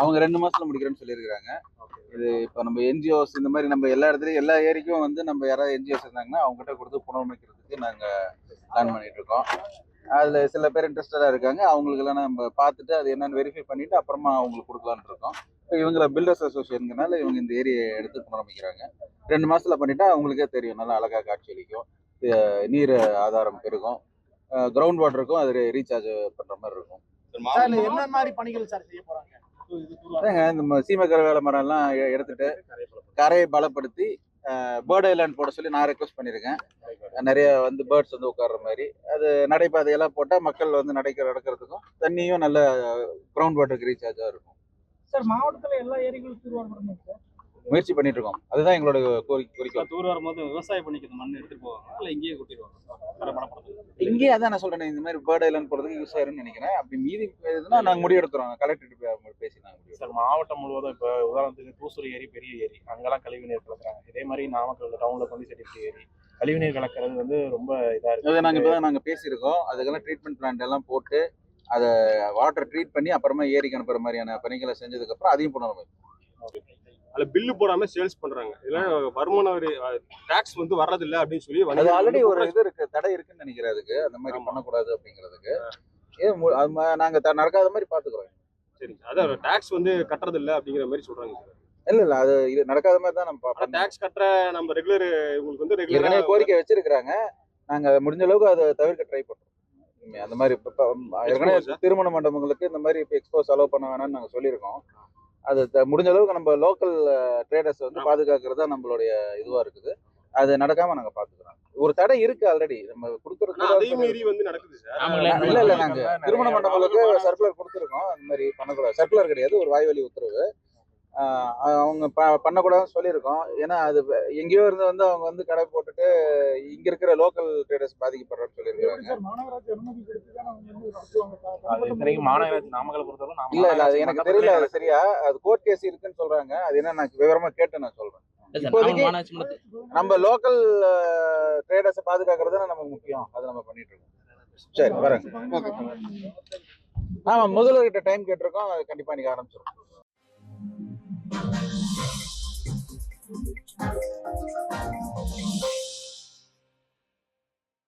அவங்க 2 மாசத்துல முடிக்கிறேன்னு சொல்லியிருக்காங்க. இது இப்போ நம்ம என்ஜிஓஸ் இந்த மாதிரி நம்ம எல்லா இடத்துலையும் எல்லா ஏரிக்கும் வந்து நம்ம யாராவது என்ஜிஓஸ் இருந்தாங்கன்னா அவங்ககிட்ட கொடுத்து புனரமைக்கிறதுக்கு நாங்கள் பிளான் பண்ணிட்டு இருக்கோம். அதில் சில பேர் இன்ட்ரெஸ்டடாக இருக்காங்க. அவங்களுக்கெல்லாம் நம்ம பார்த்துட்டு அது என்னன்னு வெரிஃபை பண்ணிட்டு அப்புறமா அவங்களுக்கு கொடுக்கலான்னு இருக்கோம். இவங்கள பில்டர்ஸ் அசோசியேஷனுங்கனால இவங்க இந்த ஏரியை எடுத்து புனரமைக்கிறாங்க. 2 மாசத்துல பண்ணிட்டா அவங்களுக்கே தெரியும், நல்லா அழகாக காட்சியளிக்கும், நீர் ஆதாரம் பெருகும், கிரவுண்ட் வாட்டருக்கும் அது ரீசார்ஜ் பண்ற மாதிரி இருக்கும். என்ன மாதிரி பணிகள் சார் செய்ய போறாங்க? இந்த சீமக்கரை வேலை மரம் எல்லாம் எடுத்துட்டு கரையை பலப்படுத்தி பேர்ட் ஐலாண்ட் போட சொல்லி நான் ரெக்வஸ்ட் பண்ணியிருக்கேன். நிறைய வந்து பேர்ட்ஸ் வந்து உட்கார்ற மாதிரி அது நடைபாதையெல்லாம் போட்டால் மக்கள் வந்து நடக்கிறதுக்கும் தண்ணியும் நல்ல கிரவுண்ட் வாட்டருக்கு ரீசார்ஜாக இருக்கும். சார், மாவட்டத்தில் எல்லா ஏரிகளும் தூர்வாரணும் சார் முயற்சி பண்ணிட்டு இருக்கோம். அதுதான் எங்களோட கோரிக்கை. தூர்வாரும் போது விவசாயம் பண்ணிக்கிறது மண் எடுத்துட்டு போவாங்க, இல்லை இங்கேயே கொட்டிடுவாங்க? இங்கேயே அதான் நான் சொல்றேன், இந்த மாதிரி பேர்ட் ஐலாண்ட் போறதுக்கு யூஸ் ஆயிரும்னு நினைக்கிறேன். அப்படி மீதி இதுனா நாங்கள் முடிவு எடுக்கிறோம். கலெக்டர் பேசி நாங்கள் சார், மாவட்டம் முழுவதும் இப்போ உதாரணத்துக்கு தூசூர் ஏரி, பெரிய ஏரி, அங்கெல்லாம் கழிவுநீர் கலக்குறாங்க. இதே மாதிரி நாமக்கல் டவுன்ல கொண்டு செட்டிப்பட்டி ஏரி கழிவுநீர் கலக்கிறது வந்து ரொம்ப இதாக இருக்குது. அதை நாங்கள் இப்போ தான் நாங்கள் பேசியிருக்கோம். அதுக்கெல்லாம் ட்ரீட்மெண்ட் பிளான்ட் எல்லாம் போட்டு அதை வாட்டர் ட்ரீட் பண்ணி அப்புறமா ஏரிக்கு அனுப்புற மாதிரியான பணிகளை செஞ்சதுக்கு அப்புறம் அதையும் புனரமைப்போம். அதுல பில்லு போடாம சேல்ஸ் பண்றாங்க. இதெல்லாம் வருமான வரி டாக்ஸ் வந்து வர்றதில்லை அப்படின்னு சொல்லி அது ஆல்ரெடி ஒரு இது இருக்கு, தடை இருக்குன்னு நினைக்கிறேன். அதுக்கு அந்த மாதிரி பண்ணக்கூடாது அப்படிங்கிறதுக்கு நாங்க நடக்காத மாதிரி பாத்துக்கிறோம். சரி, அதான் டாக்ஸ் வந்து கட்டுறது இல்லை அப்படிங்கிற மாதிரி சொல்றாங்க சார். இல்ல அது நடக்காத மாதிரி தான் நம்ம டாக்ஸ் கட்டுற நம்ம ரெகுலர் உங்களுக்கு வந்து ரெகுலரா கோரிக்கை வச்சிருக்கிறாங்க. நாங்க அதை முடிஞ்ச அளவுக்கு அதை தவிர்க்க ட்ரை பண்றோம். அந்த மாதிரி ஏற்கனவே திருமண மண்டபங்களுக்கு இந்த மாதிரி இப்போ எக்ஸ்போஸ் அலோவ் பண்ண வேணாம்னு நாங்க சொல்லியிருக்கோம். அது முடிஞ்ச அளவுக்கு நம்ம லோக்கல் ட்ரேடர்ஸ் வந்து பாதுகாக்கிறதா நம்மளுடைய இதுவா இருக்குது. அது நடக்காம நாங்க பாத்துக்கிறோம். ஒரு தடை இருக்கு ஆல்ரெடி நம்ம கொடுக்கறது வந்து நடக்குது சார். இல்ல நாங்க திருமண மண்டபங்களுக்கு சர்க்குலர் கொடுத்துருக்கோம். அந்த மாதிரி பண்ணக்கூடாது. சர்க்குலர் கிடையாது, ஒரு வாய்வழி உத்தரவு. அவங்க பண்ணக்கூடாதுன்னு சொல்லியிருக்கோம். ஏன்னா அது எங்கேயோ இருந்து வந்து அவங்க வந்து கடை போட்டுட்டு இங்க இருக்கிற லோக்கல் ட்ரேடர்ஸ் பாதிக்கப்படுறான்னு சொல்லியிருக்காங்க. இல்ல அது எனக்கு தெரியல. அது சரியா அது கோர்ட் கேஸ் இருக்குன்னு சொல்றாங்க. அது என்ன நான் விவரமா கேட்டு நான் சொல்றேன். இப்போதைக்கு நம்ம லோக்கல் ட்ரேடர்ஸை பாதுகாக்கிறது நமக்கு முக்கியம். அதை நம்ம பண்ணிட்டு இருக்கோம். சரி, வரேங்க. ஆமா, முதல்வர்கிட்ட டைம் கேட்டிருக்கோம். அது கண்டிப்பா நீங்க ஆரம்பிச்சிடும். Thank you.